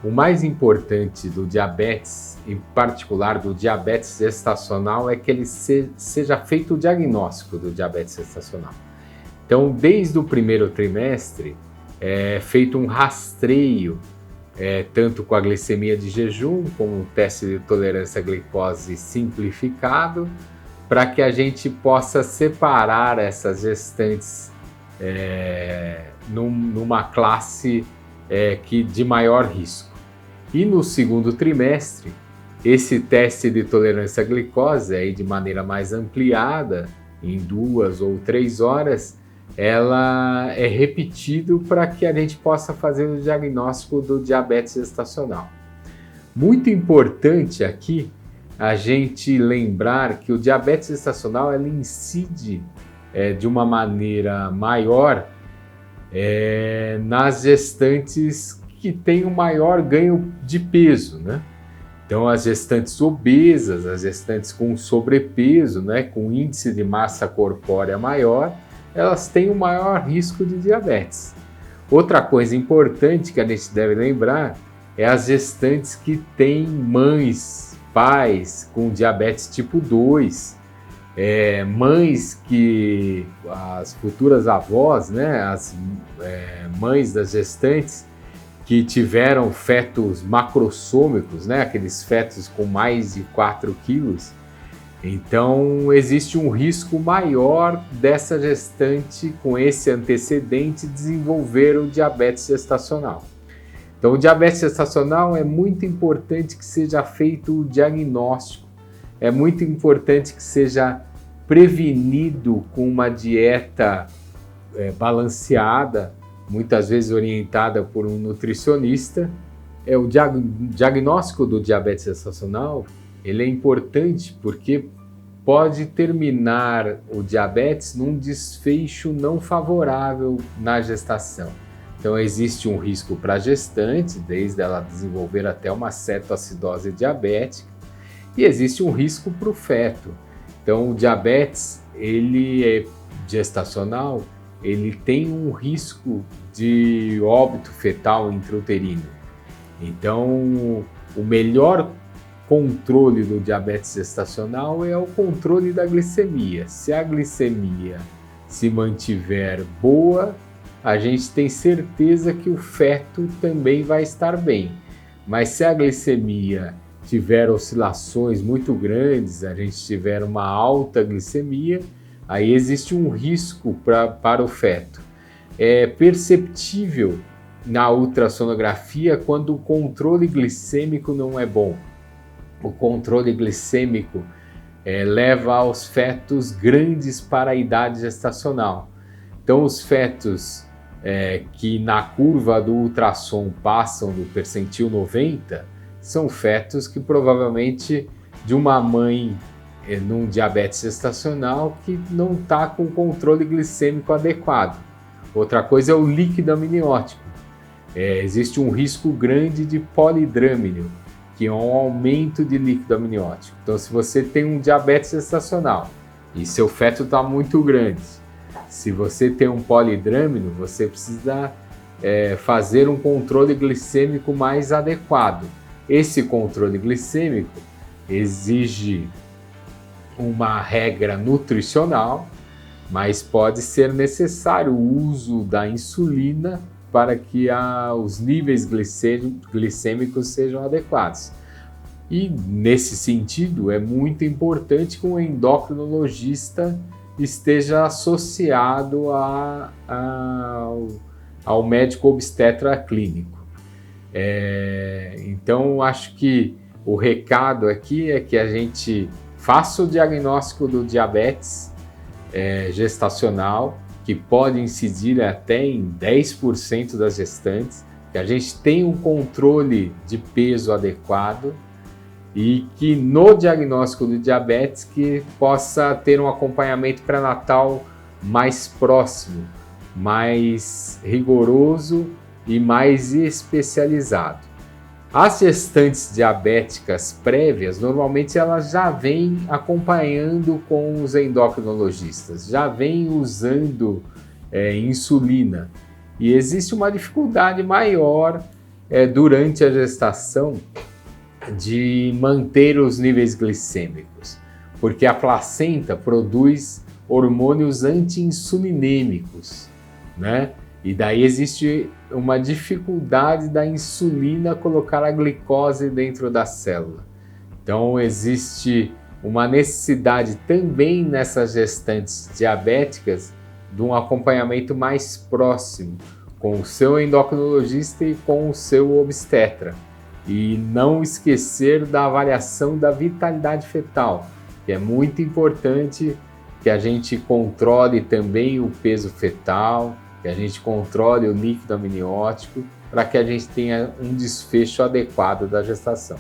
O mais importante do diabetes, em particular do diabetes gestacional, é que ele seja feito o diagnóstico do diabetes gestacional. Então, desde o primeiro trimestre, é feito um rastreio, tanto com a glicemia de jejum, com o teste de tolerância à glicose simplificado, para que a gente possa separar essas gestantes numa classe de maior risco. E no segundo trimestre, esse teste de tolerância à glicose, aí de maneira mais ampliada, em 2 ou 3 horas, ela é repetido para que a gente possa fazer o diagnóstico do diabetes gestacional. Muito importante aqui a gente lembrar que o diabetes gestacional ele incide de uma maneira maior nas gestantes que têm um maior ganho de peso, né? Então, as gestantes obesas, as gestantes com sobrepeso, né, com índice de massa corpórea maior, elas têm um maior risco de diabetes. Outra coisa importante que a gente deve lembrar é as gestantes que têm mães, pais com diabetes tipo 2, mães que, as futuras avós, né, as mães das gestantes que tiveram fetos macrossômicos, né, aqueles fetos com mais de 4 quilos. Então, existe um risco maior dessa gestante com esse antecedente desenvolver o diabetes gestacional. Então, o diabetes gestacional é muito importante que seja feito o diagnóstico, é muito importante que seja prevenido com uma dieta balanceada, muitas vezes orientada por um nutricionista. O diagnóstico do diabetes gestacional ele é importante porque pode terminar o diabetes num desfecho não favorável na gestação. Então existe um risco para a gestante, desde ela desenvolver até uma cetoacidose diabética, e existe um risco para o feto. Então o diabetes gestacional, ele tem um risco de óbito fetal intrauterino. Então o melhor controle do diabetes gestacional é o controle da glicemia. Se a glicemia se mantiver boa, a gente tem certeza que o feto também vai estar bem. Mas se a glicemia tiver oscilações muito grandes, a gente tiver uma alta glicemia, aí existe um risco para o feto. É perceptível na ultrassonografia quando o controle glicêmico não é bom. O controle glicêmico leva aos fetos grandes para a idade gestacional. Então, os fetos que na curva do ultrassom passam do percentil 90 são fetos que provavelmente de uma mãe num diabetes gestacional que não está com controle glicêmico adequado. Outra coisa é o líquido amniótico. Existe um risco grande de polidrâmino, que é um aumento de líquido amniótico. Então, se você tem um diabetes gestacional e seu feto está muito grande, se você tem um polidrâmino, você precisa fazer um controle glicêmico mais adequado. Esse controle glicêmico exige uma regra nutricional, mas pode ser necessário o uso da insulina para que os níveis glicêmicos sejam adequados. E, nesse sentido, é muito importante que o endocrinologista esteja associado ao médico obstetra clínico. Então, acho que o recado aqui é que a gente faça o diagnóstico do diabetes gestacional, que pode incidir até em 10% das gestantes, que a gente tenha um controle de peso adequado e que no diagnóstico do diabetes que possa ter um acompanhamento pré-natal mais próximo, mais rigoroso e mais especializado. As gestantes diabéticas prévias, normalmente elas já vêm acompanhando com os endocrinologistas, já vêm usando insulina. E existe uma dificuldade maior durante a gestação de manter os níveis glicêmicos, porque a placenta produz hormônios anti-insulinêmicos, né? E daí existe uma dificuldade da insulina colocar a glicose dentro da célula. Então existe uma necessidade também nessas gestantes diabéticas de um acompanhamento mais próximo com o seu endocrinologista e com o seu obstetra. E não esquecer da avaliação da vitalidade fetal, que é muito importante que a gente controle também o peso fetal, que a gente controle o líquido amniótico, para que a gente tenha um desfecho adequado da gestação.